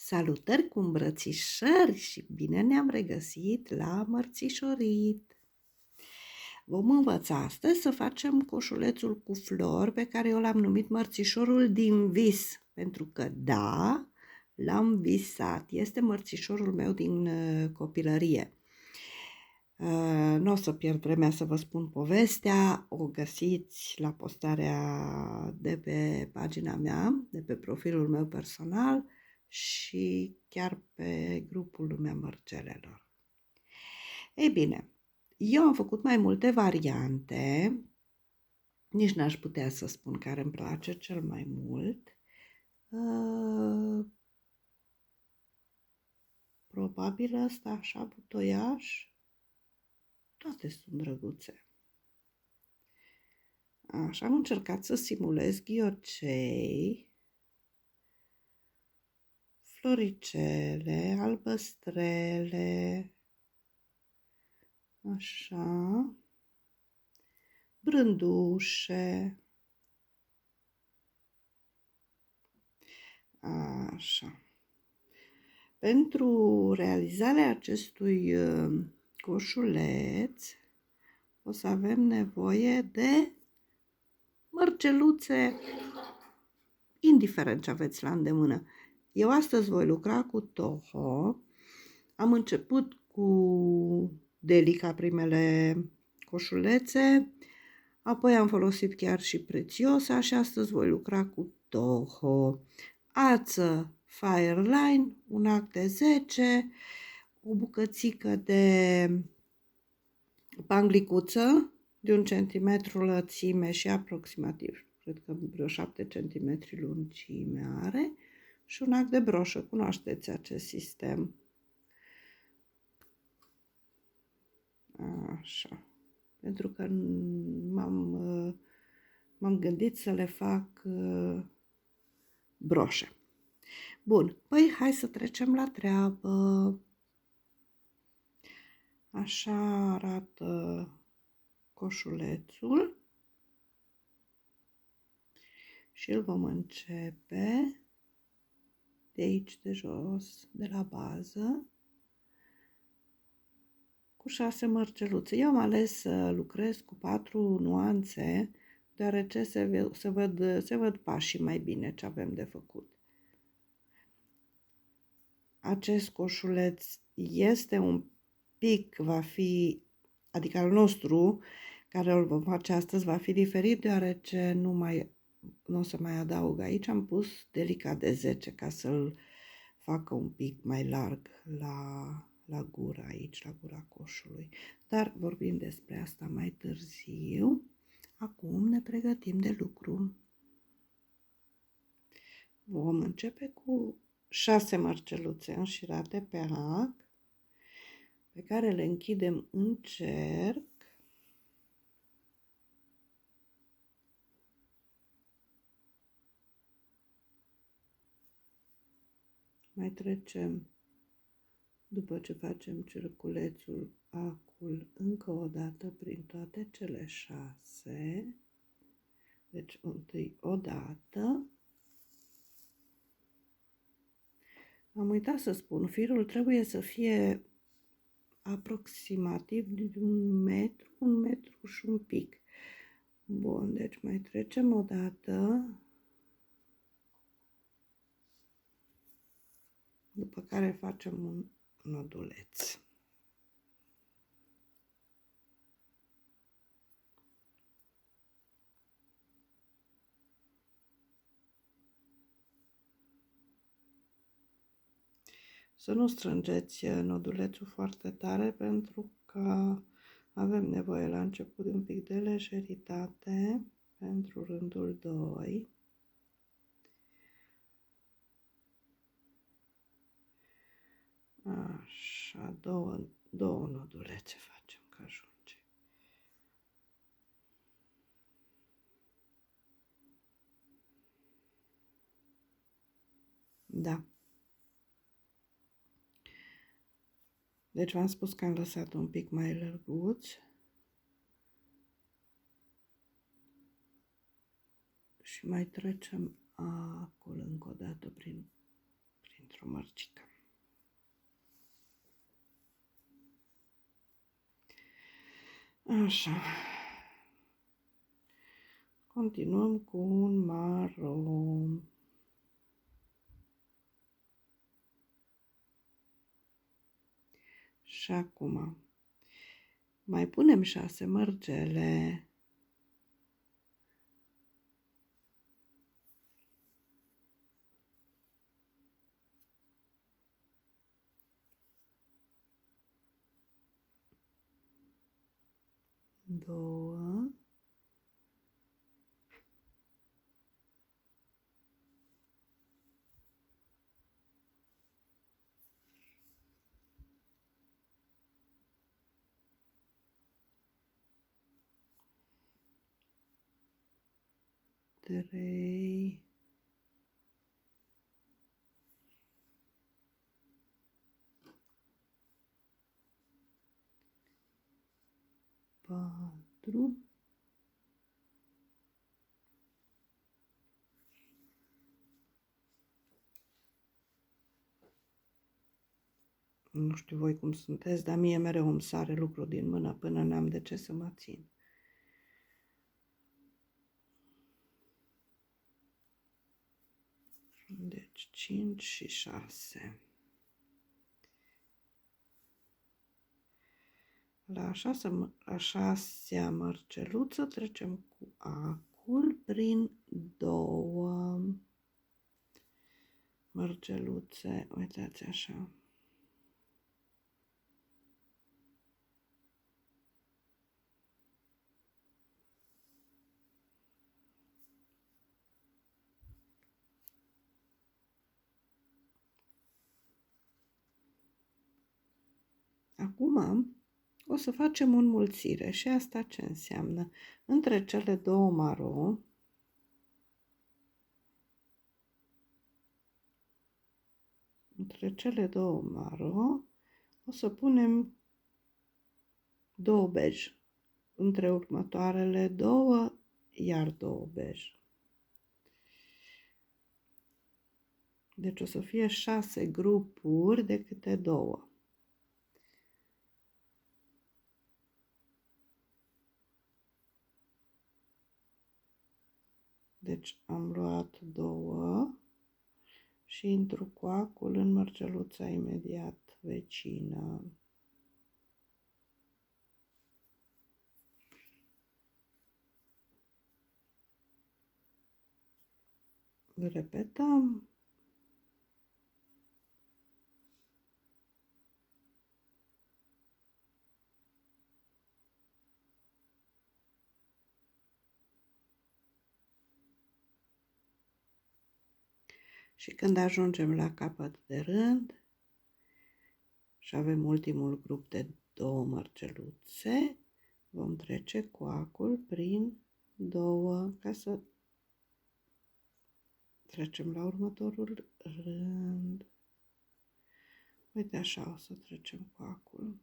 Salutări cu îmbrățișări și bine ne-am regăsit la Mărțișorit! Vom învăța astăzi să facem coșulețul cu flori pe care eu l-am numit mărțișorul din vis, pentru că da, l-am visat, este mărțișorul meu din copilărie. Nu o să pierd vremea să vă spun povestea, o găsiți la postarea de pe pagina mea, de pe profilul meu personal și chiar pe grupul Lumea Mărgelelor. Ei bine, eu am făcut mai multe variante, nici n-aș putea să spun care îmi place cel mai mult. Probabil ăsta așa, butoiaș. Toate sunt drăguțe. Așa, am încercat să simulez ghiocei, floricele, albăstrele, așa, brândușe, așa. Pentru realizarea acestui coșuleț o să avem nevoie de mărgeluțe, indiferent ce aveți la îndemână. Eu astăzi voi lucra cu Toho. Am început cu Delica primele coșulețe, apoi am folosit chiar și Prețiosa și astăzi voi lucra cu Toho. Ață Fireline, un act de 10, o bucățică de panglicuță de 1 cm lățime și aproximativ, cred că vreo 7 cm lungime are, și un act de broșă. Cunoașteți acest sistem. Așa. Pentru că m-am gândit să le fac broșe. Bun, păi hai să trecem la treabă. Așa arată coșulețul și îl vom începe de aici de jos, de la bază, cu 6 mărgeluțe. Eu am ales să lucrez cu 4 nuanțe, deoarece se văd pașii mai bine ce avem de făcut. Acest coșuleț este un pic, adică al nostru, care îl vom face astăzi, va fi diferit, deoarece nu o să mai adaug aici. Am pus Delica de 10 ca să-l facă un pic mai larg la gură aici, la gura coșului. Dar vorbim despre asta mai târziu. Acum ne pregătim de lucru. Vom începe cu 6 mărgeluțe înșirate pe ac, pe care le închidem în cerc. Mai trecem, după ce facem cerculețul, acul încă o dată prin toate cele 6. Deci întâi o dată. Am uitat să spun, firul trebuie să fie aproximativ de 1 metru și un pic. Bun, deci mai trecem o dată, după care facem un noduleț. Să nu strângeți nodulețul foarte tare, pentru că avem nevoie la început de un pic de lejeritate pentru rândul 2. Așa, două nodulețe facem că ajunge. Da. Deci v-am spus că am lăsat un pic mai lărguț. Și mai trecem acolo încă o dată printr-o într-o mărcică. Așa. Continuăm cu un maro. Și acum mai punem 6 mărgele. Două. Trei. Patru. Nu știu voi cum sunteți, dar mie mereu îmi sare lucru din mână până n-am de ce să mă țin. Deci 5 și 6. La a șasea mărgeluță trecem cu acul prin două mărgeluțe. Uitați așa. Acum o să facem o înmulțire și asta ce înseamnă? Între cele două maro, o să punem două bej. Între următoarele două, iar două bej. Deci o să fie 6 grupuri de câte două. Deci am luat două și intru cu acul în mărgeluța imediat vecină. Repetăm. Și când ajungem la capăt de rând și avem ultimul grup de două mărgeluțe, vom trece cu acul prin două ca să trecem la următorul rând. Uite așa o să trecem cu acul.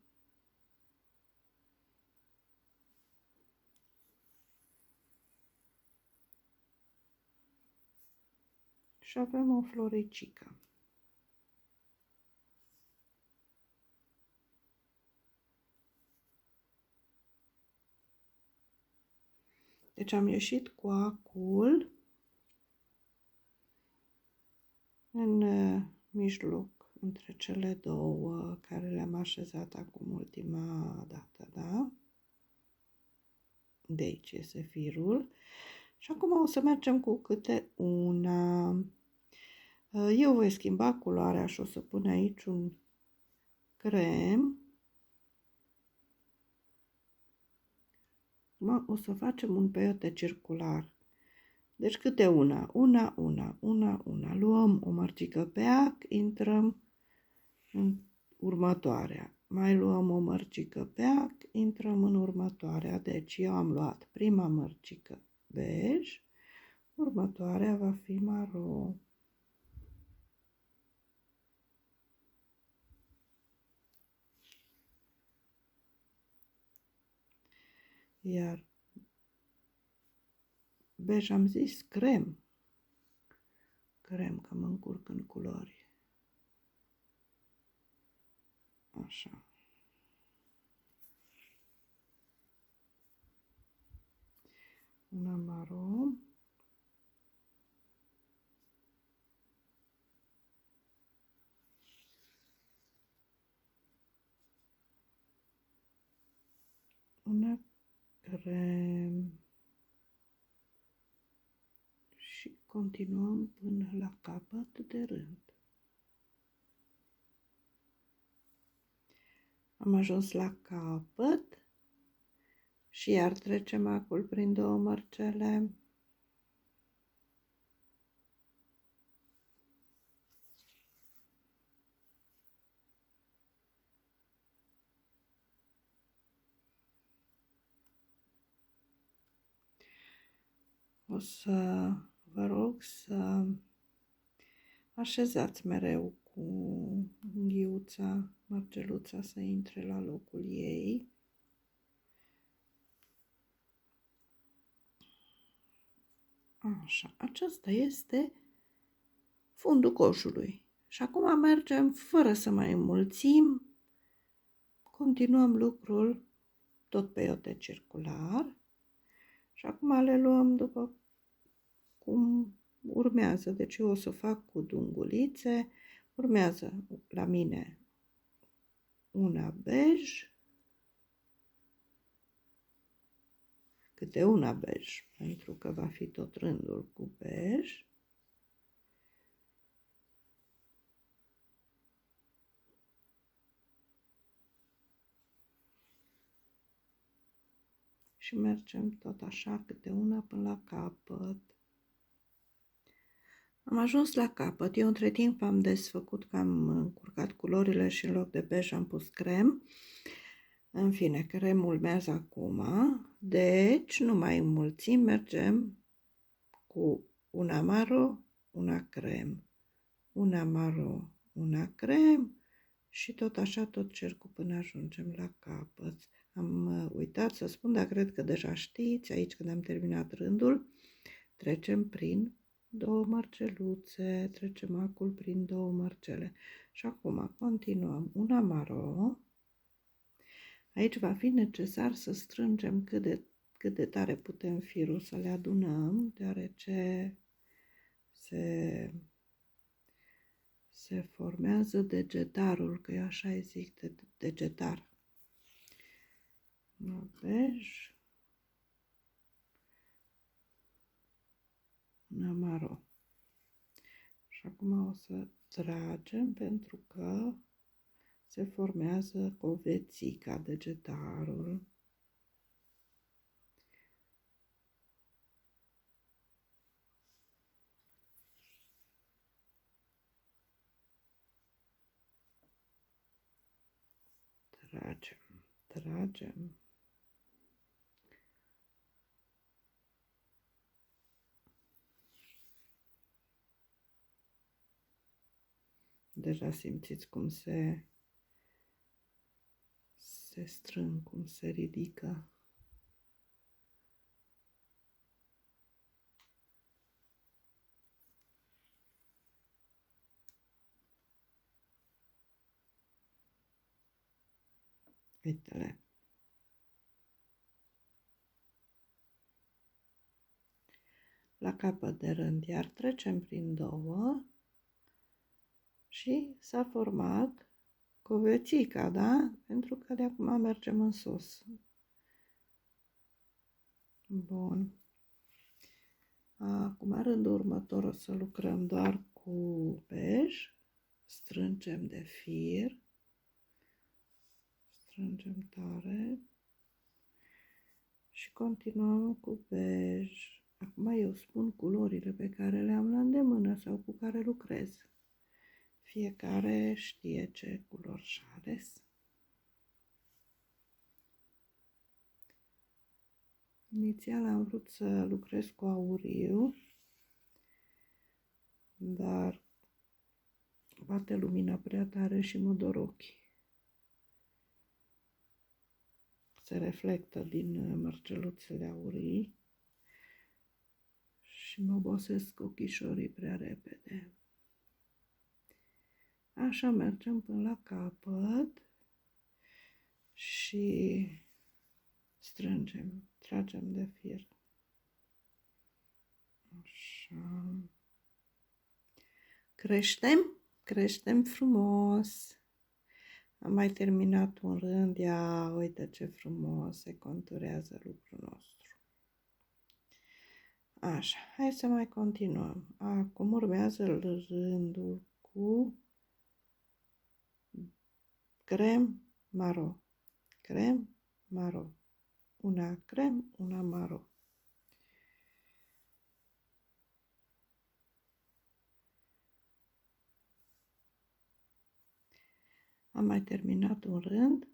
Și avem o floricică. Deci am ieșit cu acul în mijloc între cele două care le-am așezat acum ultima dată, da? De aici este firul. Și acum o să mergem cu câte una. Eu voi schimba culoarea și o să pun aici un crem. O să facem un peiote circular. Deci câte una. Una. Luăm o mărcică pe ac, intrăm în următoarea. Mai luăm o mărcică pe ac, intrăm în următoarea. Deci eu am luat prima mărcică bej, următoarea va fi maro. Iar bej am zis crem. Crem, că mă încurc în culori. Așa. Una maro. Una crem. Și continuăm până la capăt de rând. Am ajuns la capăt și iar trecem acul prin 2 mărcele. O să vă rog să așezați mereu cu unghiuța, mărgeluța să intre la locul ei. Așa, acesta este fundul coșului. Și acum mergem fără să mai înmulțim. Continuăm lucrul tot pe iote circular. Și acum le luăm după cum urmează. Deci eu o să fac cu dungulițe. Urmează la mine una bej, câte una bej, pentru că va fi tot rândul cu bej. Și mergem tot așa, câte una până la capăt. Am ajuns la capăt. Eu între timp am desfăcut că am încurcat culorile și în loc de bej am pus crem. În fine, cremul urmează acum. Deci, nu mai înmulțim, mergem cu una maro, una crem, una maro, una crem și tot așa, tot cercul până ajungem la capăt. Am uitat să spun, dar cred că deja știți, aici când am terminat rândul, trecem prin 2 mărgeluțe, trecem acul prin 2 mărgele. Și acum continuăm una maro. Aici va fi necesar să strângem cât de tare putem firul, să le adunăm, deoarece se formează degetarul, că eu așa îi zic, degetar. Bej, una maro. Și acum o să tragem pentru că se formează covețica, degetarul. Tragem. Deja simțiți cum se strâng, cum se ridică. Uite-le. La capăt de rând iar trecem prin 2 și s-a format covețica, da? Pentru că de acum mergem în sus. Bun. Acum rândul următor o să lucrăm doar cu bej. Strângem de fir. Strângem tare. Și continuăm cu bej. Acum eu spun culorile pe care le am la îndemână sau cu care lucrez. Fiecare știe ce culori și-a ales. Inițial am vrut să lucrez cu auriu, dar bate lumina prea tare și mă dor ochii. Se reflectă din mărgeluțele aurii și mă obosesc ochișorii prea repede. Așa mergem până la capăt și strângem, tragem de fir. Așa. Creștem frumos. Am mai terminat un rând, ia uite ce frumos se conturează lucrul nostru. Așa, hai să mai continuăm. Acum urmează rândul cu crem maro. Crem maro. Una crem, una maro. Am mai terminat un rând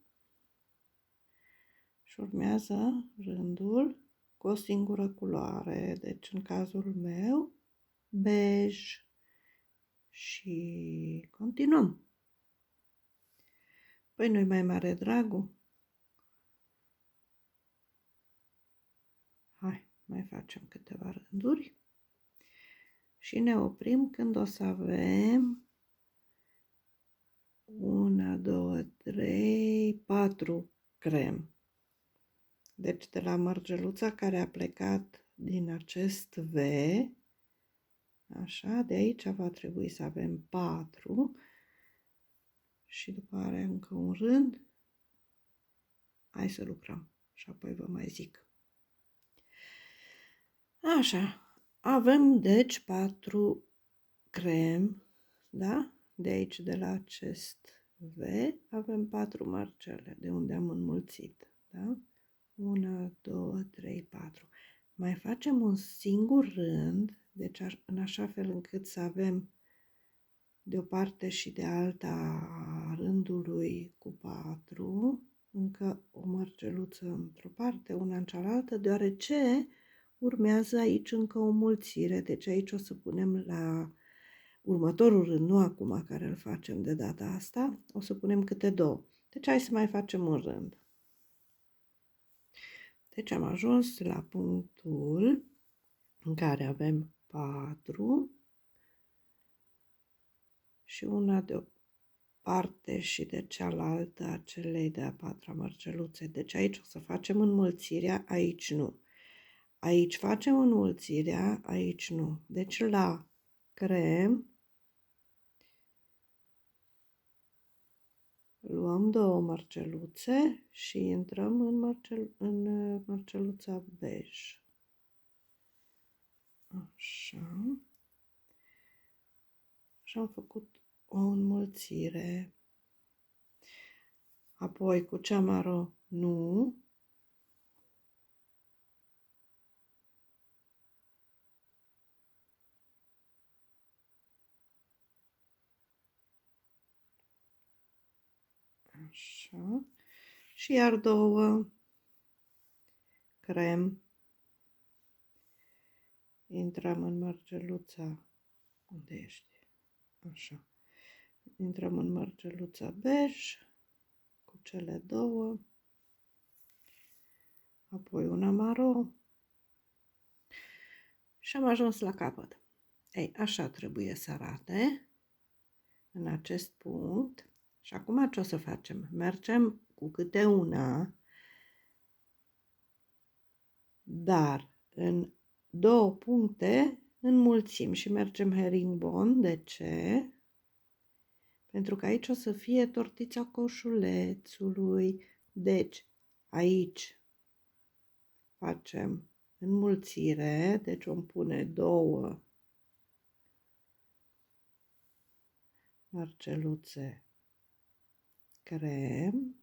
și urmează rândul cu o singură culoare. Deci în cazul meu, bej. Și continuăm. Păi nu-i mai mare dragul? Hai, mai facem câteva rânduri și ne oprim când o să avem 1, 2, 3, 4 crem. Deci de la mărgeluța care a plecat din acest V, așa, de aici va trebui să avem 4 și după are încă un rând. Hai să lucrăm și apoi vă mai zic. Așa, avem deci 4 crem, da? De aici, de la acest V, avem 4 marcele, de unde am înmulțit, da? 1, 2, 3, 4. Mai facem un singur rând, deci în așa fel încât să avem de o parte și de alta rândului cu 4, încă o mărgeluță într-o parte, una în cealaltă, deoarece urmează aici încă o mulțire, deci aici o să punem la următorul rând, nu acum care îl facem de data asta, o să punem câte 2. Deci hai să mai facem un rând. Deci am ajuns la punctul în care avem 4 și una de o parte și de cealaltă a celei de-a patra mărgeluțe. Deci aici o să facem înmulțirea, aici nu. Aici facem înmulțirea, aici nu. Deci la crem luăm 2 mărgeluțe și intrăm în mărgeluța bej. Așa. Și am făcut o înmulțire. Apoi cu cea maro nu. Așa. Și iar 2 crem. Intrăm în mărgeluța. Unde ești? Așa. Intrăm în mărgeluța bej cu cele 2. Apoi una maro. Și am ajuns la capăt. Ei, așa trebuie să arate în acest punct. Și acum ce o să facem? Mergem cu câte una, dar în 2 puncte înmulțim și mergem herringbone. De ce? Pentru că aici o să fie tortița coșulețului. Deci aici facem înmulțire, deci vom pune 2 marceluțe crem.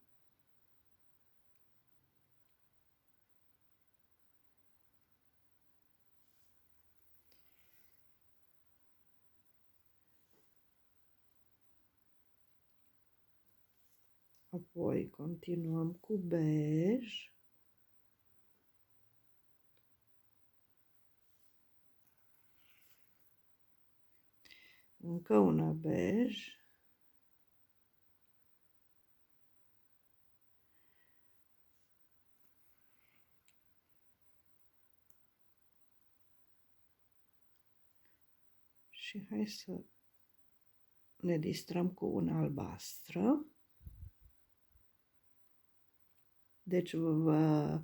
Apoi continuăm cu bej. Încă una bej. Și hai să ne distrăm cu una albastră. Deci vă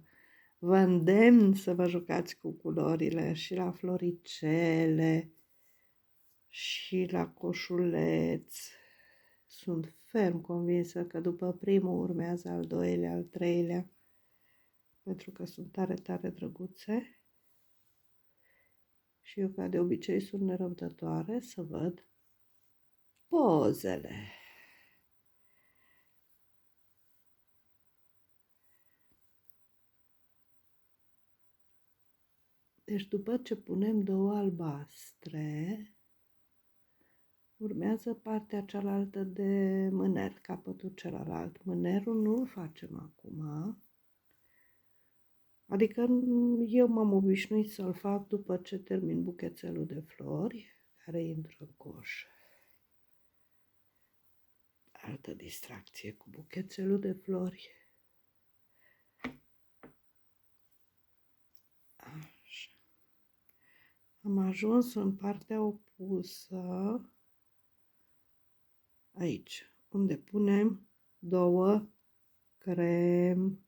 îndemn să vă jucați cu culorile și la floricele și la coșuleț. Sunt ferm convinsă că după primul urmează al doilea, al treilea, pentru că sunt tare, tare drăguțe. Și eu, ca de obicei, sunt nerăbdătoare să văd pozele. Deci după ce punem două albastre, urmează partea cealaltă de mâner, capătul celălalt. Mânerul nu-l facem acum, adică eu m-am obișnuit să-l fac după ce termin buchețelul de flori, care intră în coș. Altă distracție cu buchețelul de flori. Așa. Am ajuns în partea opusă, aici, unde punem două crem,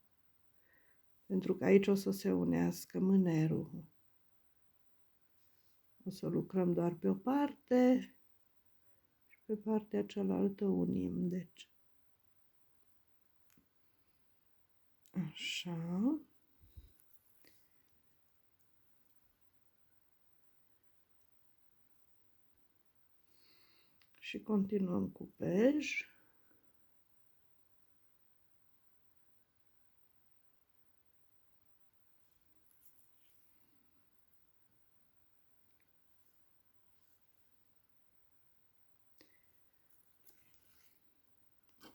pentru că aici o să se unească mânerul. O să lucrăm doar pe o parte și pe partea cealaltă unim, deci. Așa. Și continuăm cu bej.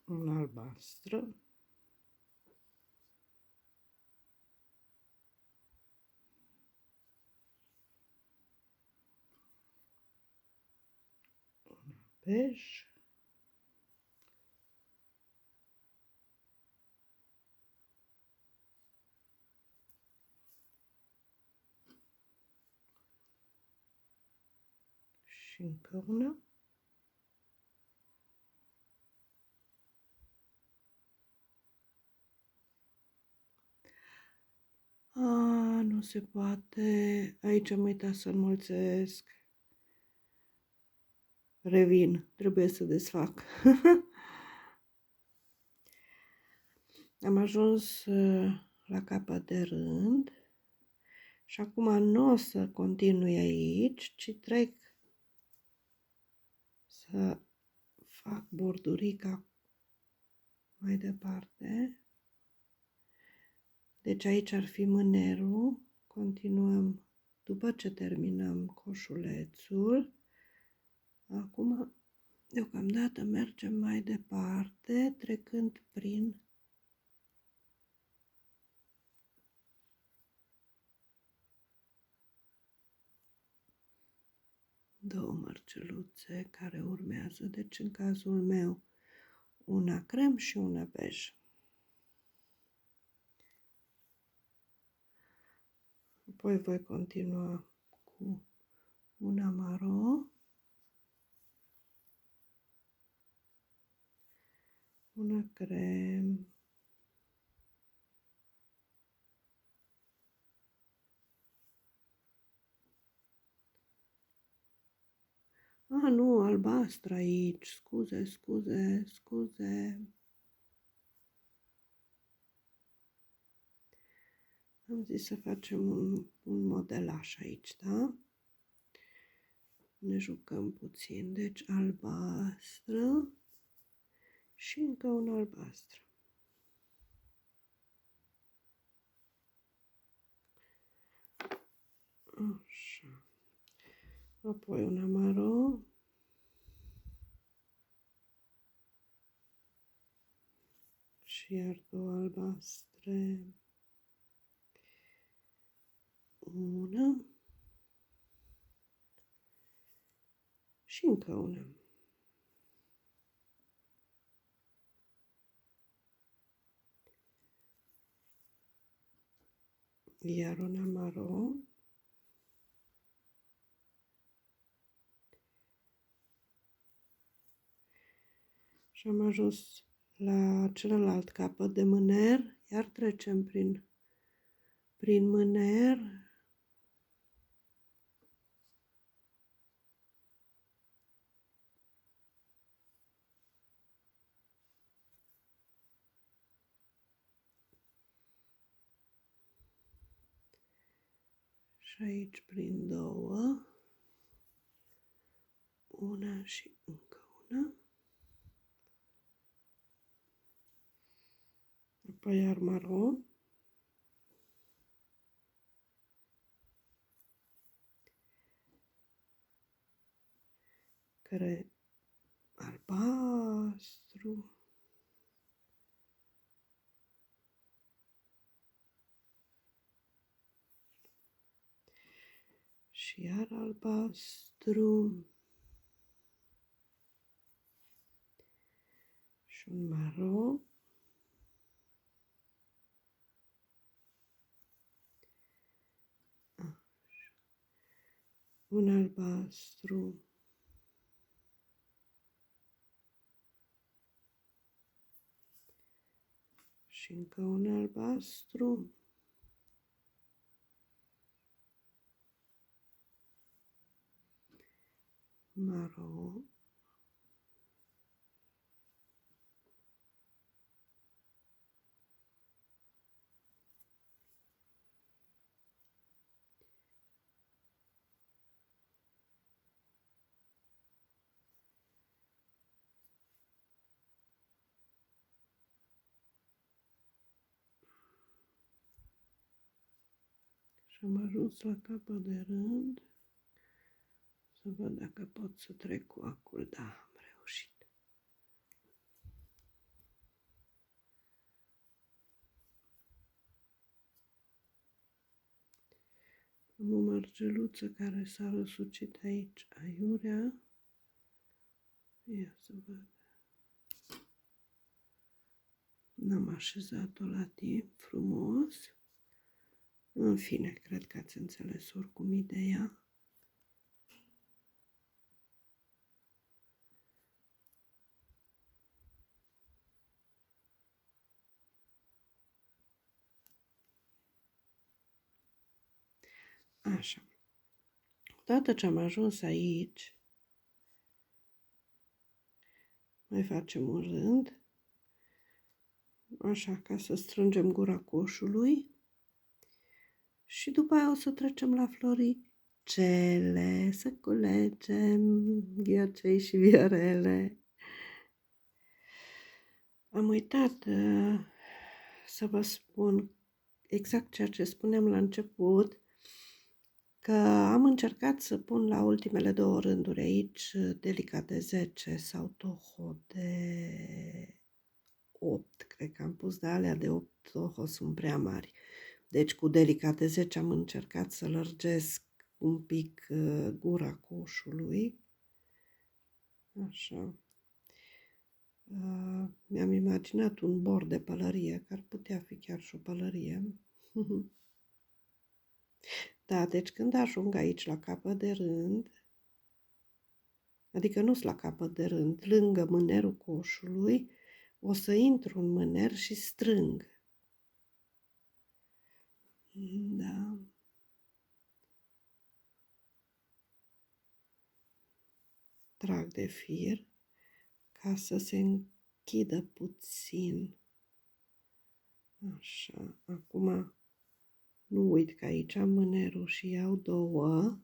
Un albastru. Bej. Și încă una. Nu se poate. Aici am uitat să înmulțesc. Revin. Trebuie să desfac. Am ajuns la capăt de rând. Și acum nu o să continui aici, ci trec să fac bordurica mai departe. Deci aici ar fi mânerul. Continuăm după ce terminăm coșulețul. Acum, deocamdată, mergem mai departe, trecând prin două mărgeluțe care urmează. Deci, în cazul meu, una crem și una bej. Apoi voi continua cu una maro, una crem, nu, albastră aici, scuze. Am zis să facem un modelaj aici, da? Ne jucăm puțin. Deci albastră și încă un albastru. Așa. Apoi un amaro. Și iar două albastre. Una. Și încă una. Iar un amaro. Și am ajuns la celălalt capăt de mâner, iar trecem prin mâner. Și aici prin două. Una și încă una. Apoi iar maro. Care albastru. Și iar albastru. Și un maro. Un albastru. Și încă un albastru. Maro. Și am ajuns la capăt de rând. Să văd dacă pot să trec cu acul. Da, am reușit. Am o mărgeluță care s-a răsucit aici, aiurea. Ia să văd. N-am așezat-o la timp, frumos. În fine, cred că ați înțeles oricum ideea. Așa. Odată ce am ajuns aici, mai facem un rând. Așa, ca să strângem gura coșului. Și după aia o să trecem la floricele, să culegem ghiocei și viorele. Am uitat să vă spun exact ceea ce spuneam la început, că am încercat să pun la ultimele două rânduri aici delica de 10 sau toho de 8. Cred că am pus de alea de 8 toho, sunt prea mari. Deci cu delica de 10 am încercat să lărgesc un pic gura coșului. Așa. Mi-am imaginat un bord de pălărie, care ar putea fi chiar și o pălărie. Da, deci când ajung aici la capăt de rând, adică nu-s la capăt de rând, lângă mânerul coșului, o să intru în mâner și strâng. Da. Trag de fir ca să se închidă puțin. Așa, acum nu uit că aici am mânerul și iau două.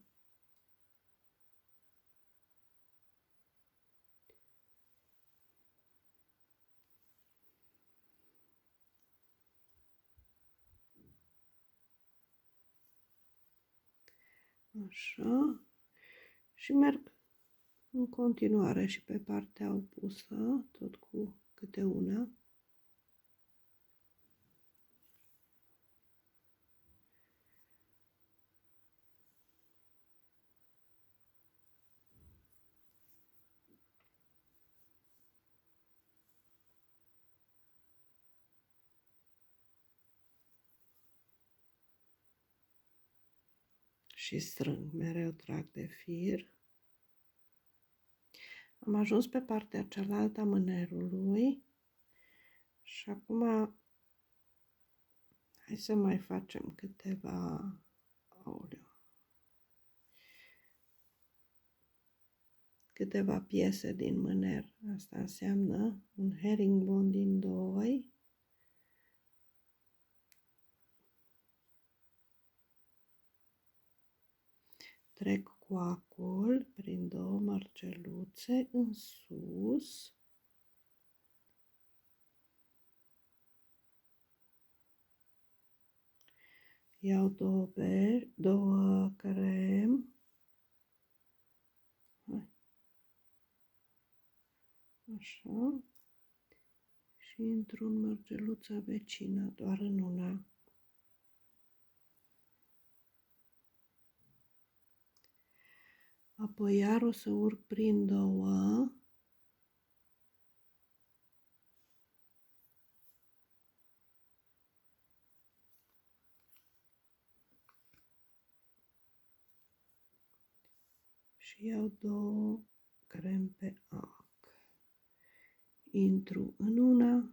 Așa. Și merg în continuare și pe partea opusă, tot cu câte una. Și strâng, mereu trag de fir. Am ajuns pe partea cealaltă a mânerului Și acum hai să mai facem câteva, aoleu, câteva piese din mâner. Asta înseamnă un herringbone din 2. Trec coacul prin 2 mărgeluțe în sus. Iau 2 crem. Așa. Și intru în mărgeluța vecină, doar în una. Apoi iar o să urc prin 2. Și iau 2 crem pe ac. Intru în una.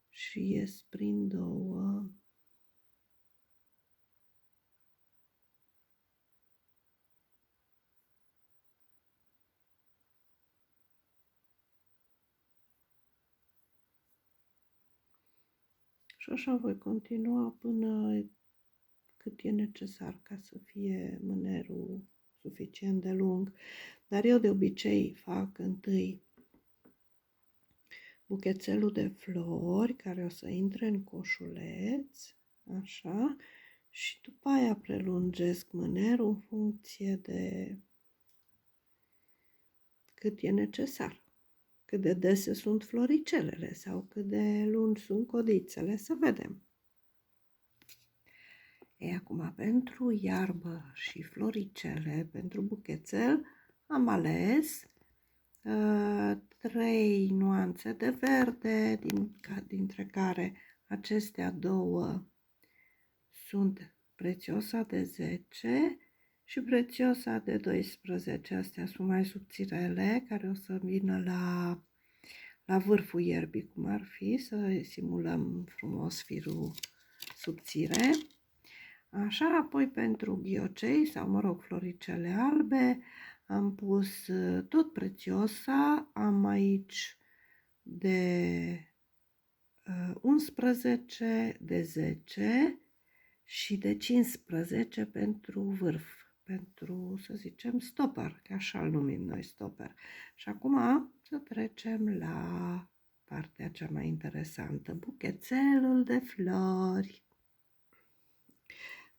Și ies prin 2. Și așa voi continua până cât e necesar ca să fie mânerul suficient de lung. Dar eu de obicei fac întâi buchețelul de flori care o să intre în coșuleț, așa, și după aia prelungesc mânerul în funcție de cât e necesar. Cât de dese sunt floricelele sau cât de lungi sunt codițele, să vedem. E, acum, pentru iarbă și floricele, pentru buchețel, am ales 3 nuanțe de verde, dintre care acestea 2 sunt prețiosa de 10 și prețiosa de 12. Astea sunt mai subțirele, care o să vină la vârful ierbii, cum ar fi, să simulăm frumos firul subțire. Așa, apoi pentru ghiocei sau, mă rog, floricele albe, am pus tot prețiosa, am aici de 11, de 10 și de 15 pentru vârf, pentru, să zicem, stopper, că așa îl numim noi, stopper. Și acum să trecem la partea cea mai interesantă, buchețelul de flori.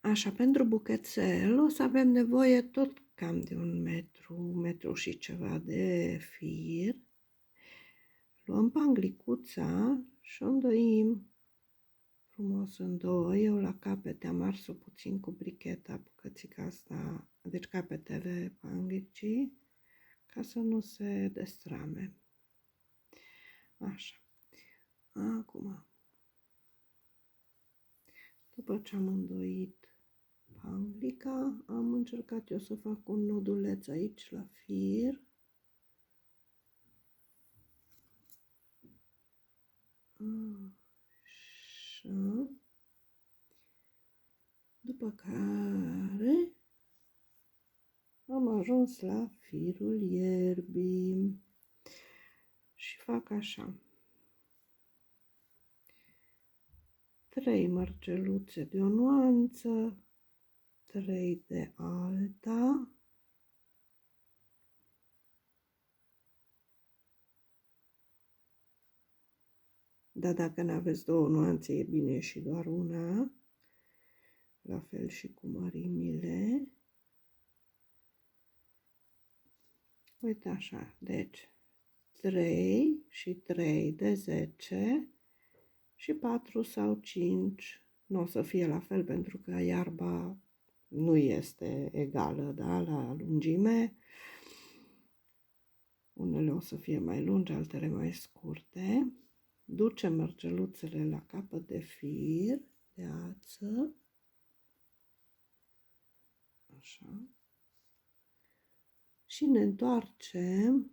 Așa, pentru buchețel o să avem nevoie tot cam de 1 metru și ceva de fir. Luăm panglicuța și o îndoim frumos în 2. Eu la capete am ars-o puțin cu bricheta, bucățica asta, deci capetele panglicii, ca să nu se destrame. Așa. Acum, după ce am îndoit panglica, am încercat eu să fac un noduleț aici la fir. Așa. După care am ajuns la firul ierbii și fac așa. 3 mărgeluțe de o nuanță, 3 de alta, dar dacă nu aveți 2 nuanțe, e bine și doar una, la fel și cu mărimile. Uite așa, deci 3 și 3 de 10 și 4 sau 5, nu o să fie la fel pentru că iarba nu este egală, da, la lungime. Unele o să fie mai lungi, altele mai scurte. Ducem mărgeluțele la capăt de fir, de ață. Așa. și ne întoarcem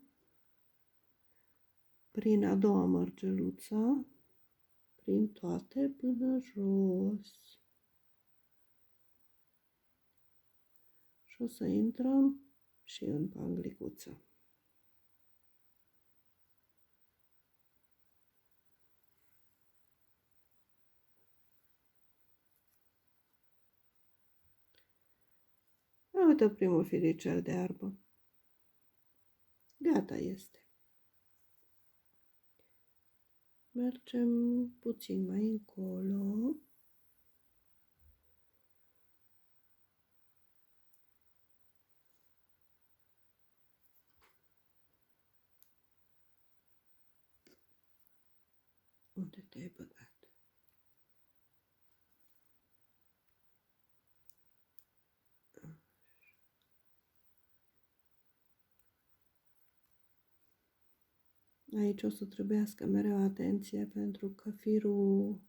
prin a doua mărgeluță, prin toate până jos. Și o să intrăm și în panglicuță. Uite primul firicel de iarbă. Gata este. Mergem puțin mai încolo. Unde te-ai băgat? Aici o să trebuiască mereu atenție pentru că firul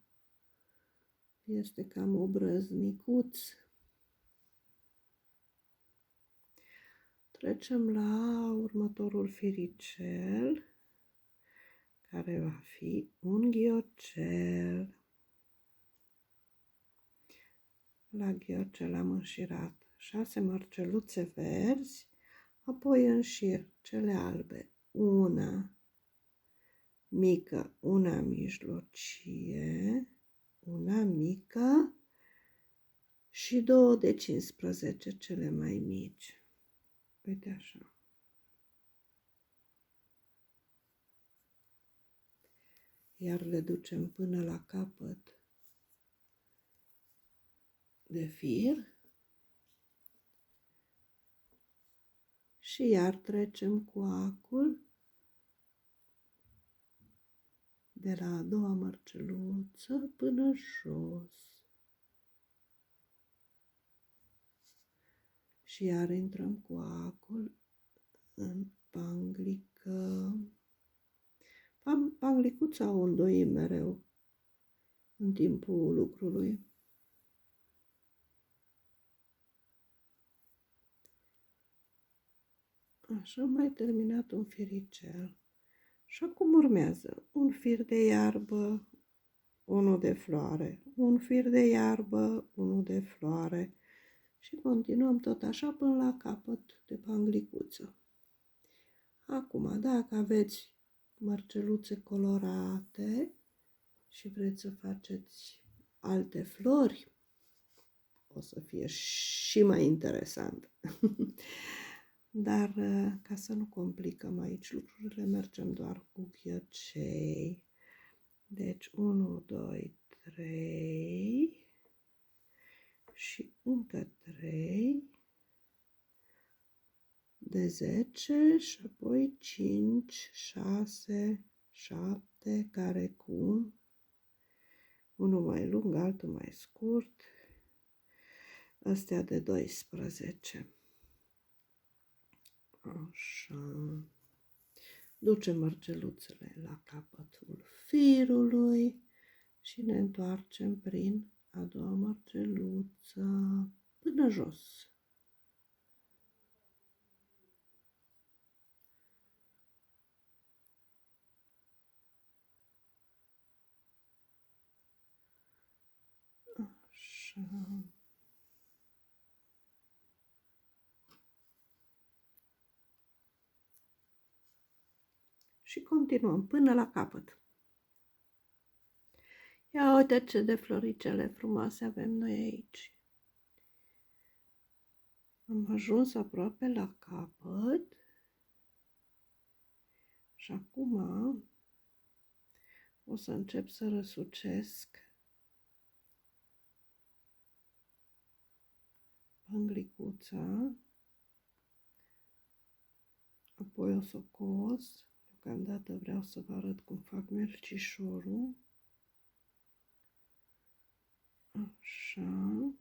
este cam obrăznicuț. Trecem la următorul firicel, care va fi un ghiocel. La ghiocel am înșirat 6 mărgeluțe verzi, apoi înșir cele albe, una mică, una mijlocie, una mică și 2 de 15, cele mai mici. Uite așa. Iar le ducem până la capăt de fir și iar trecem cu acul de la a doua mărgeluță până jos. Și iar intrăm cu acul în panglică. Panglicuța o îndoim mereu în timpul lucrului. Așa, am mai terminat un firicel. Și acum urmează un fir de iarbă, unul de floare, un fir de iarbă, unul de floare și continuăm tot așa până la capăt de panglicuță. Acum, dacă aveți mărgeluțe colorate și vreți să faceți alte flori, o să fie și mai interesant. Dar ca să nu complicăm aici lucrurile, mergem doar cu ghiocei. Deci 1, 2, 3 și încă 3 de 10 și apoi 5, 6, 7 care cu unul mai lung, altul mai scurt, astea de 12. Așa. Ducem mărgeluțele la capătul firului și ne întoarcem prin a doua mărgeluță până jos. Așa. Și continuăm până la capăt. Ia uite ce de floricele frumoase avem noi aici. Am ajuns aproape la capăt și acum o să încep să răsucesc panglicuța, apoi o să o cos. Deocamdată vreau să vă arăt cum fac melcișorul. Așa.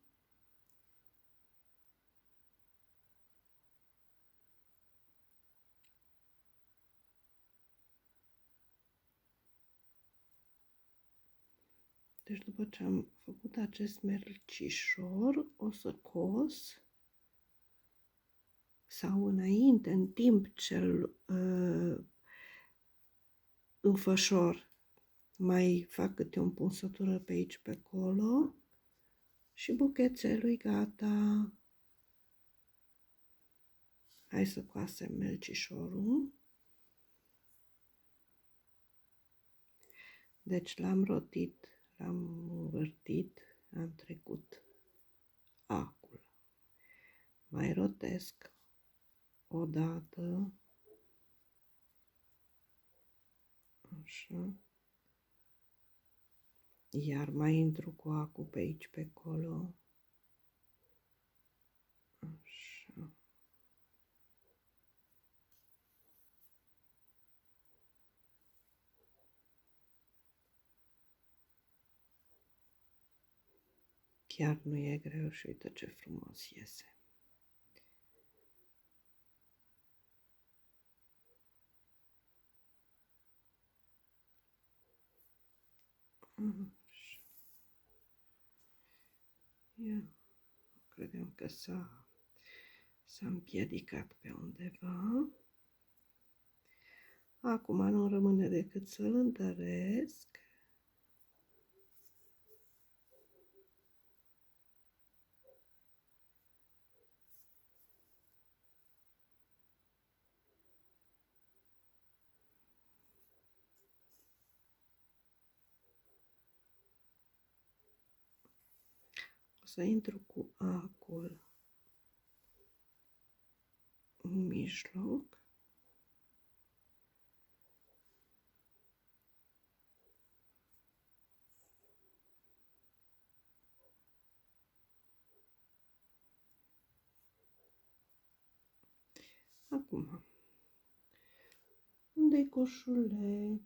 Deci după ce am făcut acest melcișor, o să cos sau înainte, în timp ce îl înfășor, mai fac câte o punsătură pe aici, pe acolo și buchețelul e gata. Hai să coasem melcișorul. Deci l-am rotit, l-am învârtit, am trecut acul. Mai rotesc o dată, așa, iar mai intru cu acul pe aici, pe acolo, așa. Chiar nu e greu și uite ce frumos iese. Așa. Ia, credeam că s-a împiedicat pe undeva. Acum nu rămâne decât să-l întăresc. O să intru cu acul în mijloc. Acum, unde-i coșulețul?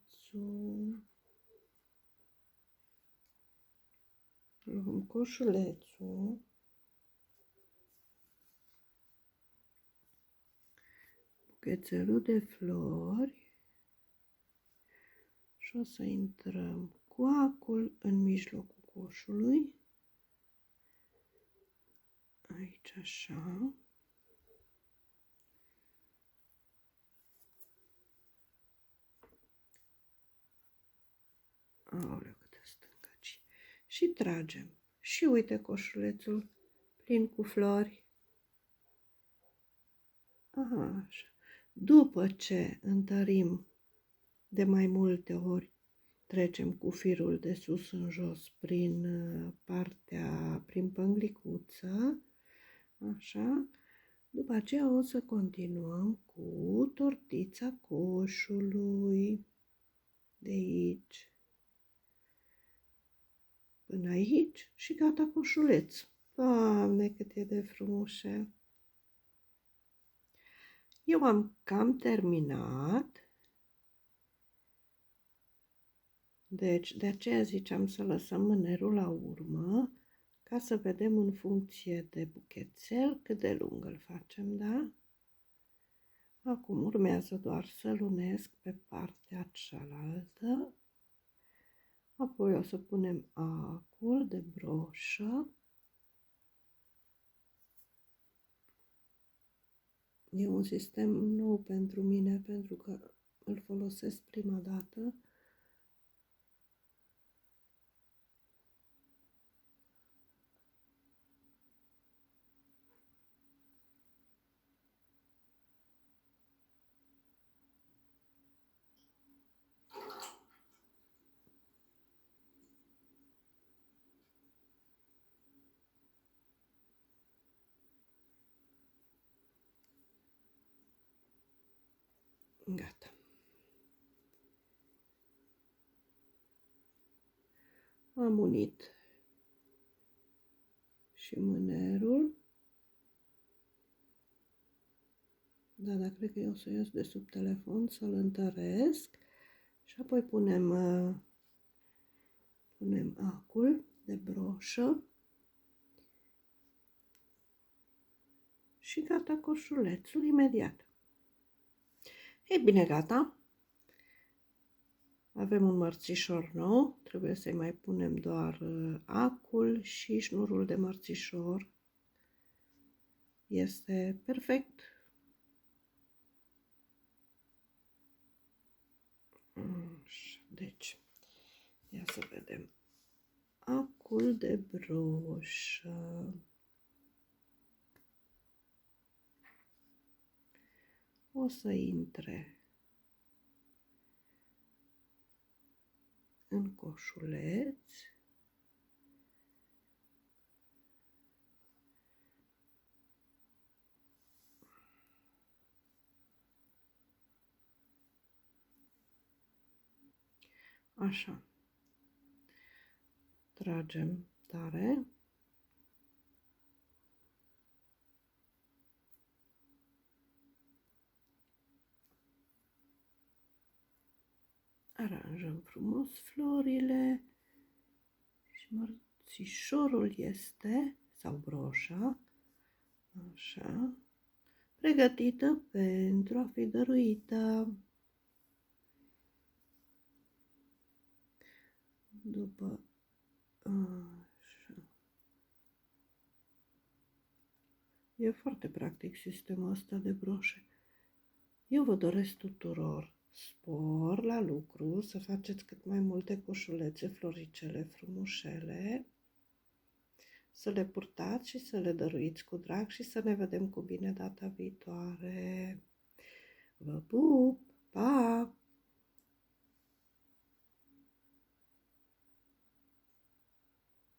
Luăm coșulețul. Buchețelul de flori. Și o să intrăm cu acul în mijlocul coșului. Aici așa. Aoleu, câte stângaci. Și tragem. Și uite coșulețul plin cu flori. Aha, așa. După ce întărim de mai multe ori, trecem cu firul de sus în jos prin prin pânglicuță, așa. După aceea o să continuăm cu tortița coșului, de aici până aici și gata coșuleț. Doamne, cât e de frumușel! Eu am cam terminat. Deci, de aceea ziceam să lăsăm mânerul la urmă, ca să vedem în funcție de buchețel cât de lung îl facem, da? Acum urmează doar să-l unesc pe partea cealaltă. Apoi o să punem acul de broșă. E un sistem nou pentru mine, pentru că îl folosesc prima dată. Gata. Am unit și mânerul. Da, dar cred că eu o să ies de sub telefon să-l întăresc și apoi punem acul de broșă și gata coșulețul imediat. Ei bine, gata. Avem un mărțișor nou, trebuie să-i mai punem doar acul și șnurul de mărțișor. Este perfect. Deci, ia să vedem. Acul de broșă. O să intre în coșuleț. Așa. Tragem tare. Aranjăm frumos florile și mărțișorul este, sau broșa, așa, pregătită pentru a fi dăruită. După așa. E foarte practic sistemul ăsta de broșe. Eu vă doresc tuturor spor la lucru, să faceți cât mai multe coșulețe, floricele frumușele, să le purtați și să le dăruiți cu drag și să ne vedem cu bine data viitoare. Vă pup! Pa!